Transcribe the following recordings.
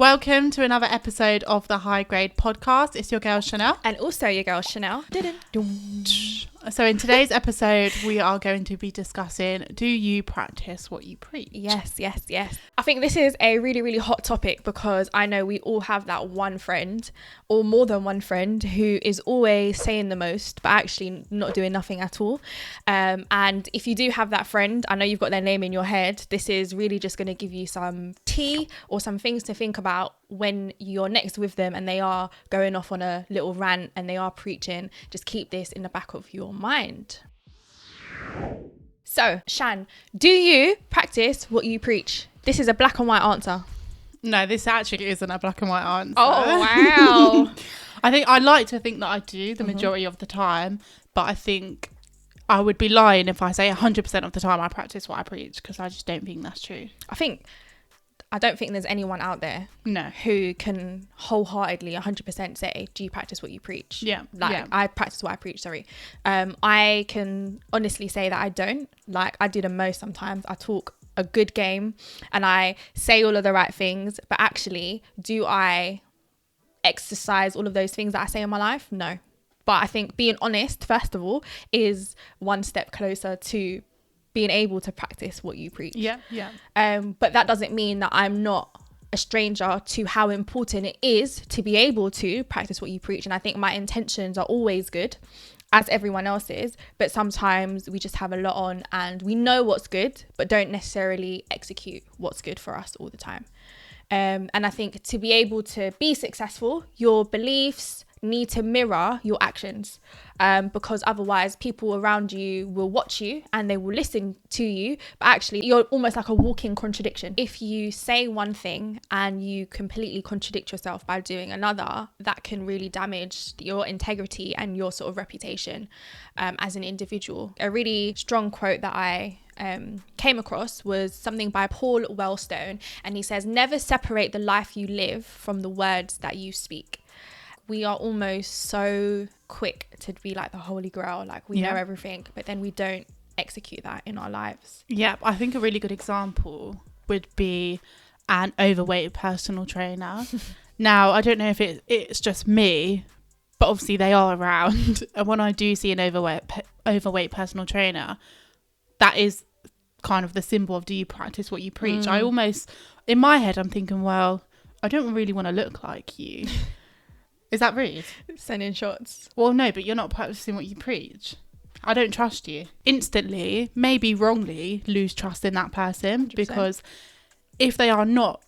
Welcome to another episode of the High Grade Podcast. It's your girl Shannel. And also your girl Shannel. So in today's episode, we are going to be discussing, do you practice what you preach? Yes. I think this is a really, really hot topic because I know we all have that one friend or more than one friend who is always saying the most, but actually not doing nothing at all. And if you do have that friend, I know you've got their name in your head. This is really just going to give you some tea or some things to think about when you're next with them and they are going off on a little rant and they are preaching. Just keep this in the back of your mind. So, Shan, do you practice what you preach? This is a black and white answer. No, this actually isn't a black and white answer. Oh, wow. I like to think that I do the majority of the time, but I think I would be lying if I say 100% of the time I practice what I preach, because I just don't think that's true. I don't think there's anyone out there who can wholeheartedly 100% say, do you practice what you preach? I practice what I preach, sorry. I can honestly say that I don't. Like, I do the most sometimes. I talk a good game and I say all of the right things, but actually, do I exercise all of those things that I say in my life? No. But I think being honest, first of all, is one step closer to being able to practice what you preach. But that doesn't mean that I'm not a stranger to how important it is to be able to practice what you preach. And I think my intentions are always good, as everyone else's, but sometimes we just have a lot on and we know what's good, but don't necessarily execute what's good for us all the time. And I think to be able to be successful, your beliefs need to mirror your actions, because otherwise people around you will watch you and they will listen to you, but actually you're almost like a walking contradiction. If you say one thing and you completely contradict yourself by doing another, that can really damage your integrity and your sort of reputation as an individual. A really strong quote that I came across was something by Paul Wellstone, and he says, "Never separate the life you live from the words that you speak." We are almost so quick to be like the Holy Grail, like we know everything, but then we don't execute that in our lives. Yeah, I think a really good example would be an overweight personal trainer. Now, I don't know if it's just me, but obviously they are around. And when I do see an overweight personal trainer, that is kind of the symbol of, do you practice what you preach? I almost, in my head, I'm thinking, well, I don't really want to look like you. Is that rude? Sending shots. Well, no, but you're not practicing what you preach. I don't trust you. Instantly, maybe wrongly, lose trust in that person 100%. Because if they are not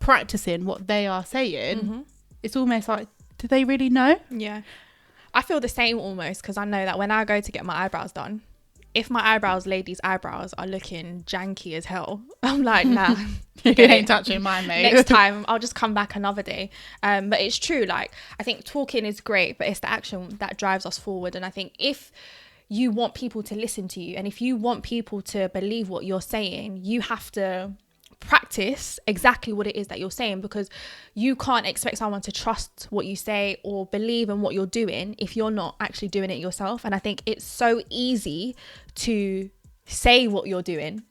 practicing what they are saying, it's almost like, do they really know? Yeah. I feel the same almost, because I know that when I go to get my eyebrows done, if my ladies' eyebrows are looking janky as hell, I'm like, nah. You ain't touching mine, mate. Next time, I'll just come back another day. But it's true. Like, I think talking is great, but it's the action that drives us forward. And I think if you want people to listen to you and if you want people to believe what you're saying, you have to practice exactly what it is that you're saying, because you can't expect someone to trust what you say or believe in what you're doing if you're not actually doing it yourself. And I think it's so easy to say what you're doing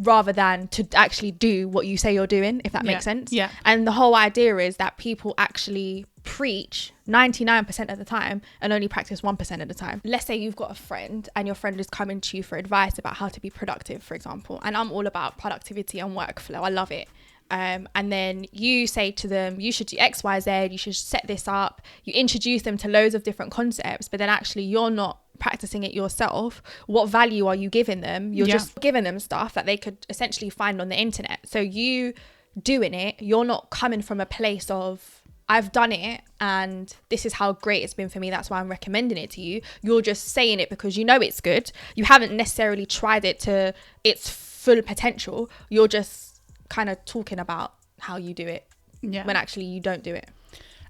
rather than to actually do what you say you're doing, if that makes sense. Yeah. And the whole idea is that people actually preach 99% of the time and only practice 1% of the time. Let's say you've got a friend and your friend is coming to you for advice about how to be productive, for example. And I'm all about productivity and workflow. I love it. And then you say to them, you should do X, Y, Z, you should set this up. You introduce them to loads of different concepts, but then actually you're not practicing it yourself. What value are you giving them? You're just giving them stuff that they could essentially find on the internet. So you doing it, you're not coming from a place of, I've done it and this is how great it's been for me, that's why I'm recommending it to you. You're just saying it because you know it's good. You haven't necessarily tried it to its full potential. You're just kind of talking about how you do it when actually you don't do it.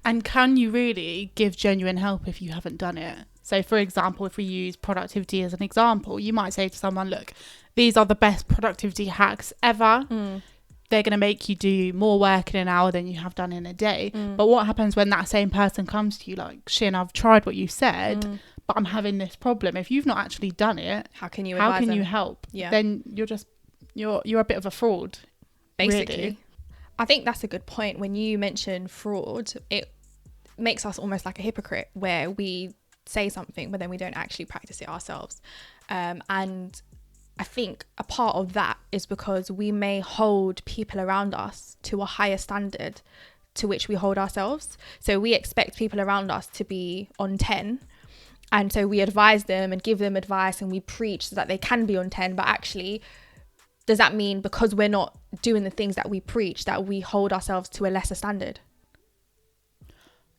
And can you really give genuine help if you haven't done it? So for example, if we use productivity as an example, you might say to someone, look, these are the best productivity hacks ever. They're going to make you do more work in an hour than you have done in a day. But what happens when that same person comes to you like, Shin, I've tried what you said, but I'm having this problem. If you've not actually done it, how can you you help? Then you're a bit of a fraud, basically. Really. I think that's a good point. When you mention fraud, it makes us almost like a hypocrite, where we say something but then we don't actually practice it ourselves. And I think a part of that is because we may hold people around us to a higher standard to which we hold ourselves. So we expect people around us to be on 10, and so we advise them and give them advice and we preach so that they can be on 10. But actually, does that mean because we're not doing the things that we preach that we hold ourselves to a lesser standard?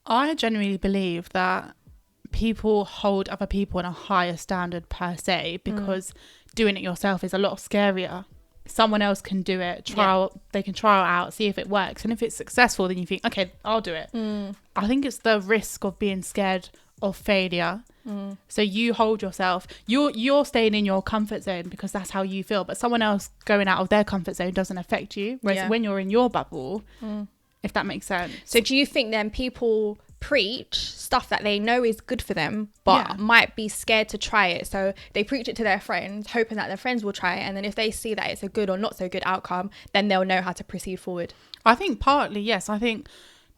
I genuinely believe that people hold other people in a higher standard per se, because doing it yourself is a lot scarier. Someone else can do it, they can trial it out, see if it works, and if it's successful, then you think, okay, I'll do it. I think it's the risk of being scared of failure. So you hold yourself, you're staying in your comfort zone because that's how you feel, but someone else going out of their comfort zone doesn't affect you, whereas when you're in your bubble, if that makes sense. So do you think then people preach stuff that they know is good for them but might be scared to try it, so they preach it to their friends hoping that their friends will try it, and then if they see that it's a good or not so good outcome, then they'll know how to proceed forward? I think partly yes. I think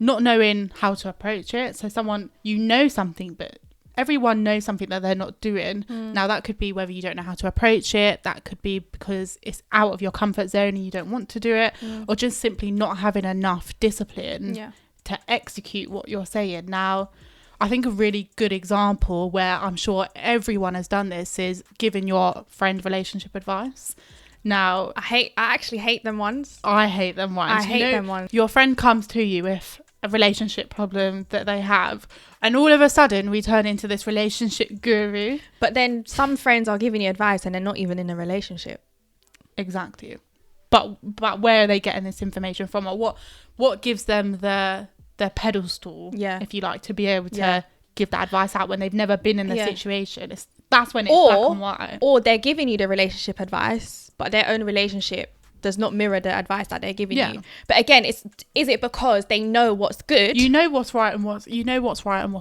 not knowing how to approach it. So someone, you know something, but everyone knows something that they're not doing. Now that could be whether you don't know how to approach it, that could be because it's out of your comfort zone and you don't want to do it, or just simply not having enough discipline to execute what you're saying. Now I think a really good example where I'm sure everyone has done this is giving your friend relationship advice. Now I actually hate them ones. I hate them ones. I hate them ones. Your friend comes to you with a relationship problem that they have, and all of a sudden we turn into this relationship guru. But then some friends are giving you advice and they're not even in a relationship. Exactly. But where are they getting this information from, or what gives them their pedestal, if you like, to be able to give that advice out when they've never been in the situation? That's when it's black and white. Or they're giving you the relationship advice, but their own relationship does not mirror the advice that they're giving you. But again, is it because they know what's good? You know what's right and what's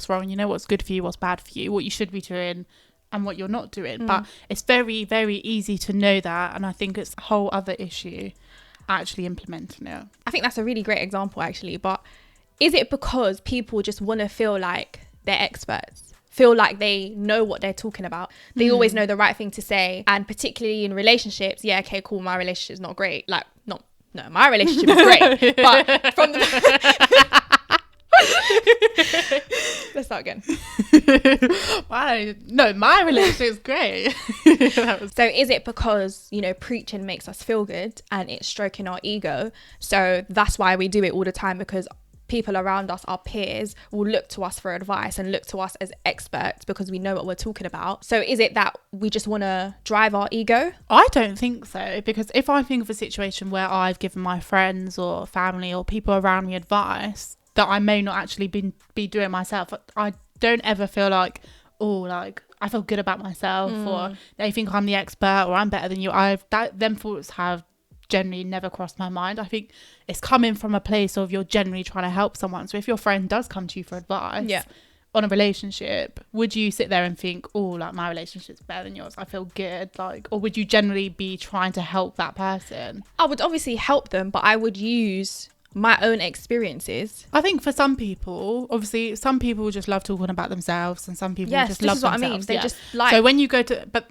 wrong. You know what's good for you, what's bad for you, what you should be doing and what you're not doing. But it's very, very easy to know that, and I think it's a whole other issue actually implementing it. I think that's a really great example actually. But is it because people just want to feel like they're experts, feel like they know what they're talking about, they always know the right thing to say? And particularly in relationships, okay, cool, my relationship is not great, like no, my relationship is great, but from the let's start again. My relationship is great. So is it because, preaching makes us feel good and it's stroking our ego, so that's why we do it all the time, because people around us, our peers, will look to us for advice and look to us as experts because we know what we're talking about? So is it that we just want to drive our ego? I don't think so, because if I think of a situation where I've given my friends or family or people around me advice that I may not actually be doing myself, I don't ever feel like, I feel good about myself, or they think I'm the expert or I'm better than you. Them thoughts have generally never crossed my mind. I think it's coming from a place of you're generally trying to help someone. So if your friend does come to you for advice on a relationship, would you sit there and think, my relationship's better than yours, I feel good, or would you generally be trying to help that person? I would obviously help them, but I would use my own experiences. I think for some people, obviously some people just love talking about themselves, and some people just love themselves. I mean. They just like. So when you go to, but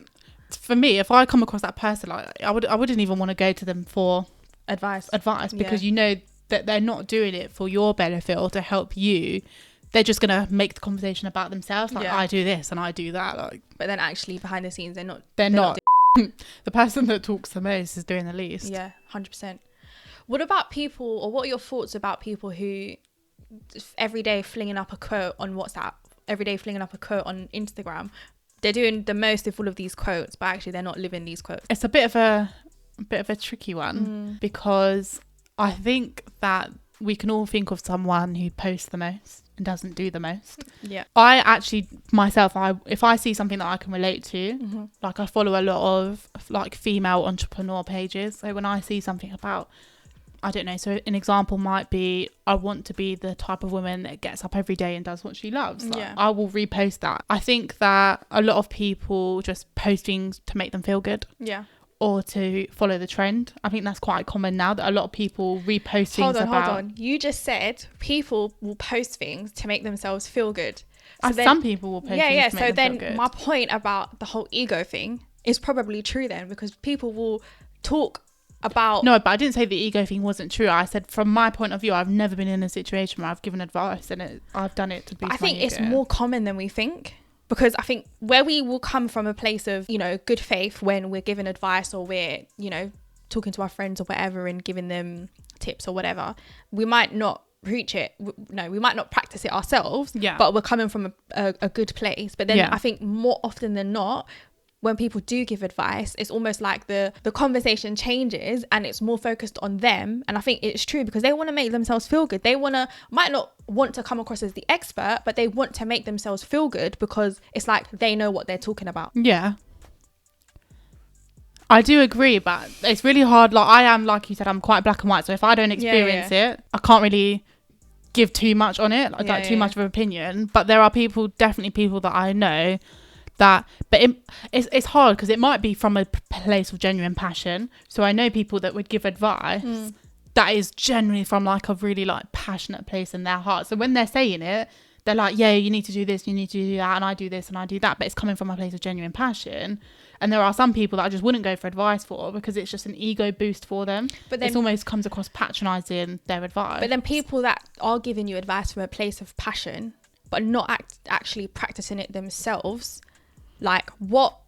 for me, if I come across that person, I wouldn't even want to go to them for advice because you know that they're not doing it for your benefit or to help you. They're just gonna make the conversation about themselves, I do this and I do that, but then actually behind the scenes they're not the person that talks the most is doing the least. 100%. What about people, or what are your thoughts about people who every day flinging up a quote on WhatsApp, every day flinging up a quote on Instagram? They're doing the most with all of these quotes, but actually they're not living these quotes. It's a bit of a tricky one, because I think that we can all think of someone who posts the most and doesn't do the most. I actually myself, if I see something that I can relate to, I follow a lot of female entrepreneur pages. So when I see something about, I don't know, so an example might be, I want to be the type of woman that gets up every day and does what she loves. I will repost that. I think that a lot of people just post things to make them feel good. or to follow the trend. I think that's quite common now, that a lot of people repost things Hold on. You just said people will post things to make themselves feel good. So some people will post things to make them feel good. So then my point about the whole ego thing is probably true then, because people will talk about... No, but I didn't say the ego thing wasn't true. I said from my point of view, I've never been in a situation where I've given advice and I've done it to boost my ego. I think it's more common than we think. Because I think where we will come from a place of, good faith when we're giving advice or we're, talking to our friends or whatever and giving them tips or whatever, we might not preach it. No, we might not practice it ourselves, but we're coming from a good place. But then I think more often than not, when people do give advice, it's almost like the conversation changes and it's more focused on them. And I think it's true because they want to make themselves feel good. They might not want to come across as the expert, but they want to make themselves feel good because it's like they know what they're talking about. Yeah. I do agree, but it's really hard. Like I am, like you said, I'm quite black and white. So if I don't experience it, I can't really give too much on it, like too much of an opinion. But there are definitely people that I know but it's hard because it might be from a place of genuine passion. So I know people that would give advice that is genuinely from like a really like passionate place in their heart. So when they're saying it, they're like, yeah, you need to do this, you need to do that, and I do this and I do that, but it's coming from a place of genuine passion. And there are some people that I just wouldn't go for advice for because it's just an ego boost for them. But then it almost comes across patronising their advice. But then people that are giving you advice from a place of passion but not actually practicing it themselves, like what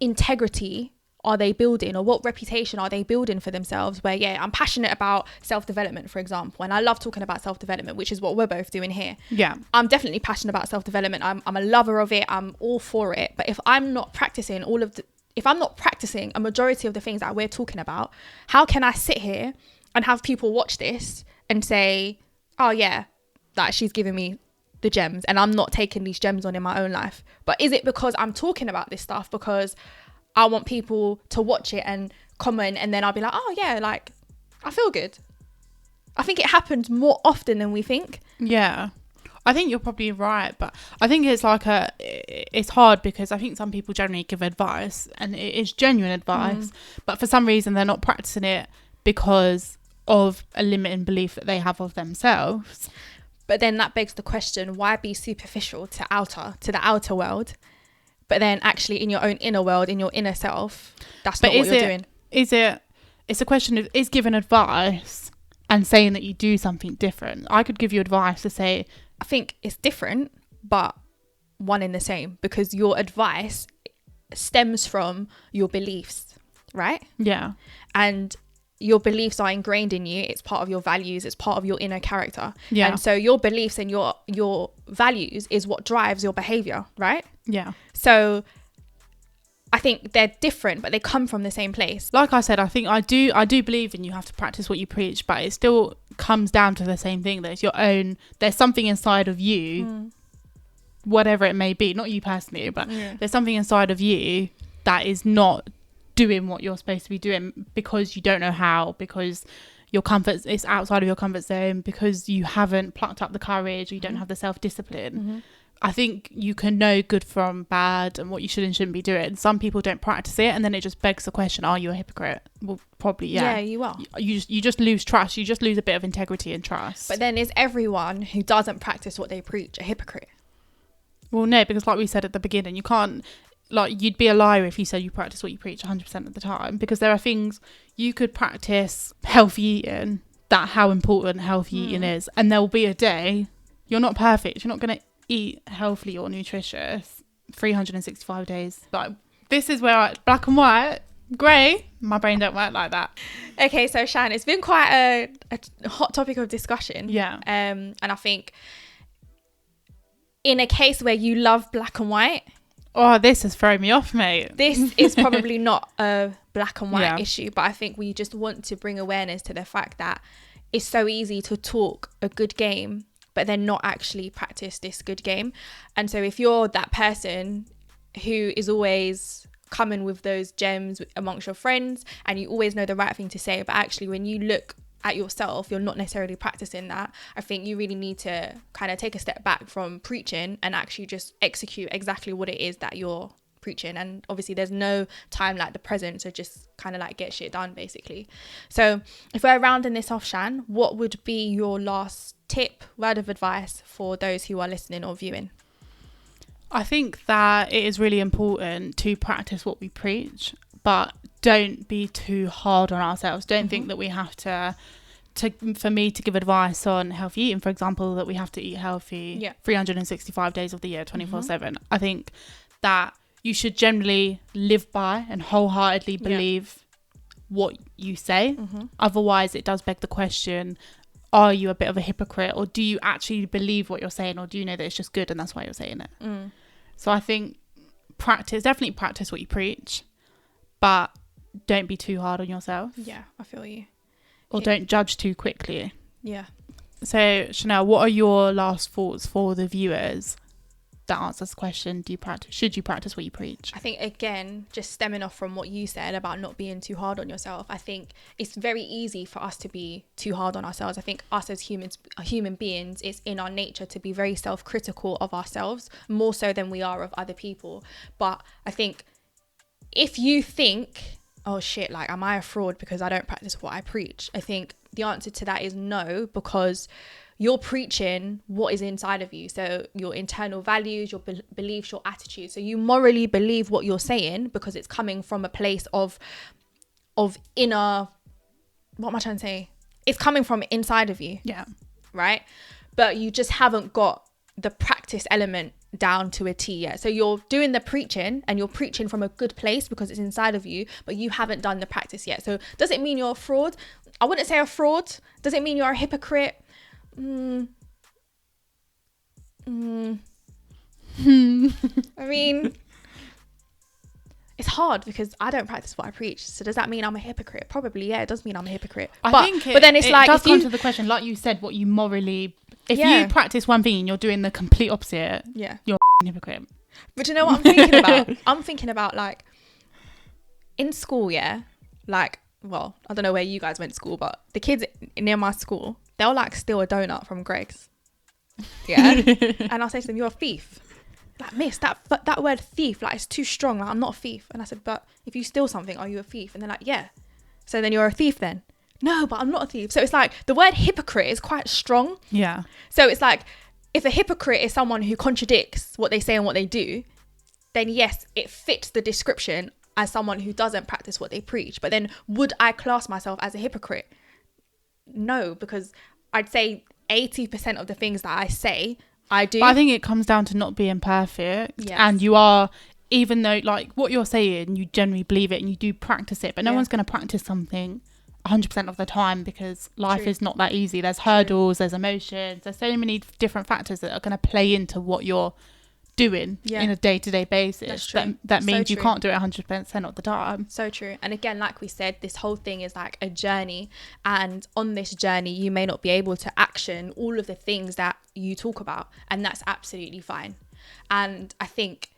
integrity are they building, or what reputation are they building for themselves? Where I'm passionate about self-development, for example, and I love talking about self-development, which is what we're both doing here. I'm definitely passionate about self-development. I'm a lover of it. I'm all for it. But if I'm not practicing a majority of the things that we're talking about, how can I sit here and have people watch this and say, oh yeah, that she's giving me the gems and I'm not taking these gems on in my own life? But is it because I'm talking about this stuff because I want people to watch it and comment, and then I'll be like, oh yeah, like I feel good? I think it happens more often than we think. Yeah, I think you're probably right, but I think it's like it's hard because I think some people generally give advice and it is genuine advice, but for some reason they're not practicing it because of a limiting belief that they have of themselves. But then that begs the question, why be superficial to the outer world, but then actually in your own inner world, in your inner self, that's not what you're doing? It's a question of, is giving advice and saying that you do something different. I could give you advice to say... I think it's different, but one in the same, because your advice stems from your beliefs, right? Yeah. And your beliefs are ingrained in you. It's part of your values. It's part of your inner character. Yeah. And so your beliefs and your values is what drives your behavior, right? Yeah. So I think they're different, but they come from the same place. Like I said, I think I do believe in you have to practice what you preach, but it still comes down to the same thing, that it's your own, there's something inside of you, whatever it may be, not you personally, but there's something inside of you that is not doing what you're supposed to be doing because you don't know how, because it's outside of your comfort zone, because you haven't plucked up the courage, or you don't have the self-discipline. I think you can know good from bad and what you should and shouldn't be doing. Some people don't practice it, and then it just begs the question, are you a hypocrite? Well, probably, yeah. Yeah, you are. You just lose trust. You just lose a bit of integrity and trust. But then is everyone who doesn't practice what they preach a hypocrite? Well, no, because like we said at the beginning, you can't, like, you'd be a liar if you said you practice what you preach 100% of the time, because there are things you could practice healthy eating, that how important healthy eating is, and there will be a day you're not perfect. You're not going to eat healthy or nutritious 365 days. Like, this is where black and white, grey, my brain don't work like that. Okay, so Shan, it's been quite a hot topic of discussion. Yeah. And I think in a case where you love black and white, oh, this has thrown me off, mate. This is probably not a black and white issue, but I think we just want to bring awareness to the fact that it's so easy to talk a good game but then not actually practice this good game. And so if you're that person who is always coming with those gems amongst your friends and you always know the right thing to say, but actually when you look at yourself, you're not necessarily practicing that, I think you really need to kind of take a step back from preaching and actually just execute exactly what it is that you're preaching, and obviously there's no time like the present, so just kind of like get shit done basically. So if we're rounding this off, Shan, what would be your last tip, word of advice for those who are listening or viewing? I think that it is really important to practice what we preach, but don't be too hard on ourselves. Don't think that we have to for me to give advice on healthy eating, for example, that we have to eat healthy 365 days of the year, 24/7. I think that you should generally live by and wholeheartedly believe what you say. Otherwise, it does beg the question, are you a bit of a hypocrite, or do you actually believe what you're saying, or do you know that it's just good and that's why you're saying it? So I think definitely practice what you preach, but don't be too hard on yourself. Yeah, I feel you. Or don't judge too quickly. Yeah. So Shannel, what are your last thoughts for the viewers that answers the question, should you practice what you preach? I think, again, just stemming off from what you said about not being too hard on yourself, I think it's very easy for us to be too hard on ourselves. I think us as human beings, it's in our nature to be very self-critical of ourselves, more so than we are of other people. But I think if you think, oh shit, like, am I a fraud because I don't practice what I preach? I think the answer to that is no, because you're preaching what is inside of you. So your internal values, your beliefs, your attitude. So you morally believe what you're saying because it's coming from a place of inner, what am I trying to say? It's coming from inside of you. Yeah. Right? But you just haven't got the practice element down to a T yet. So you're doing the preaching and you're preaching from a good place because it's inside of you, but you haven't done the practice yet. So does it mean you're a fraud? I wouldn't say a fraud. Does it mean you're a hypocrite? I mean, it's hard because I don't practice what I preach. So does that mean I'm a hypocrite? Probably, yeah, it does mean I'm a hypocrite. But then it's like, does come to the question, like you said, what you morally, if you practice one thing and you're doing the complete opposite, you're a hypocrite. But you know what I'm thinking about? I'm thinking about, like, in school, like, well, I don't know where you guys went to school, but the kids near my school, they'll like steal a donut from Greg's. Yeah. And I'll say to them, you're a thief. Like, miss, that word thief, like, it's too strong. Like, I'm not a thief. And I said, but if you steal something, are you a thief? And they're like, yeah. So then you're a thief then? No, but I'm not a thief. So it's like the word hypocrite is quite strong. Yeah. So it's like, if a hypocrite is someone who contradicts what they say and what they do, then yes, it fits the description as someone who doesn't practice what they preach. But then would I class myself as a hypocrite? No, because I'd say 80% of the things that I say, I do. But I think it comes down to not being perfect. Yes. And you are, even though, like, what you're saying, you generally believe it and you do practice it, but no one's going to practice something 100% of the time because life is not that easy. There's hurdles, there's emotions, there's so many different factors that are going to play into what you're doing in a day-to-day basis. That means you can't do it 100% of the time. So true. And again, like we said, this whole thing is like a journey, and on this journey you may not be able to action all of the things that you talk about, and that's absolutely fine. And I think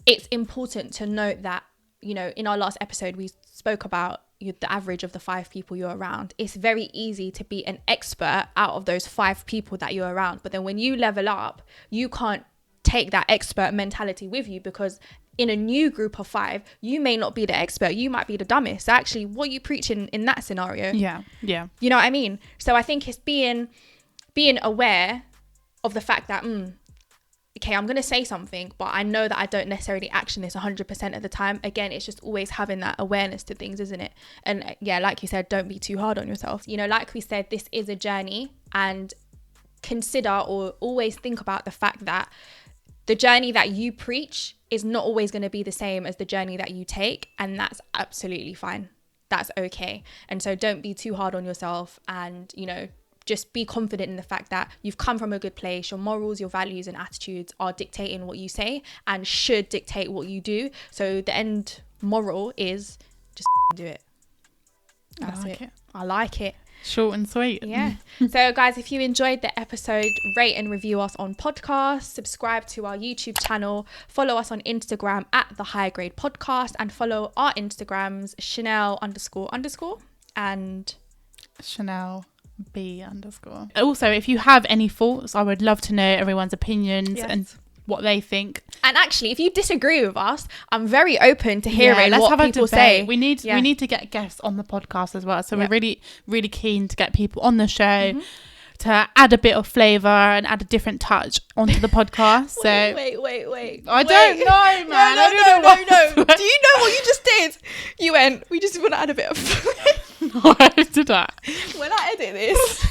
it's important to note that, you know, in our last episode we spoke about the average of the 5 people you're around. It's very easy to be an expert out of those 5 people that you're around, but then when you level up, you can't take that expert mentality with you, because in a new group of 5, you may not be the expert, you might be the dumbest. So actually, what you preach in that scenario, you know what I mean? So I think it's being aware of the fact that okay, I'm gonna say something, but I know that I don't necessarily action this 100% of the time. Again, it's just always having that awareness to things, isn't it? And yeah, like you said, don't be too hard on yourself. You know, like we said, this is a journey, and consider or always think about the fact that the journey that you preach is not always going to be the same as the journey that you take, and that's absolutely fine. That's okay. And so don't be too hard on yourself, and, you know, just be confident in the fact that you've come from a good place. Your morals, your values and attitudes are dictating what you say and should dictate what you do. So the end moral is just do it. That's it. I like it. Short and sweet. Yeah. So guys, if you enjoyed the episode, rate and review us on podcasts, subscribe to our YouTube channel, follow us on Instagram at The High Grade Podcast, and follow our Instagrams, Shannel __ and Shannel B_. Also, if you have any thoughts, I would love to know everyone's opinions. Yes. And what they think. And actually, if you disagree with us, I'm very open to hearing what people say. We need to get guests on the podcast as well. So we're really, really keen to get people on the show to add a bit of flavour and add a different touch onto the podcast. So wait. I don't know, man. No. Do you know what you just did? You went, we just want to add a bit of No, I did that. When I edit this,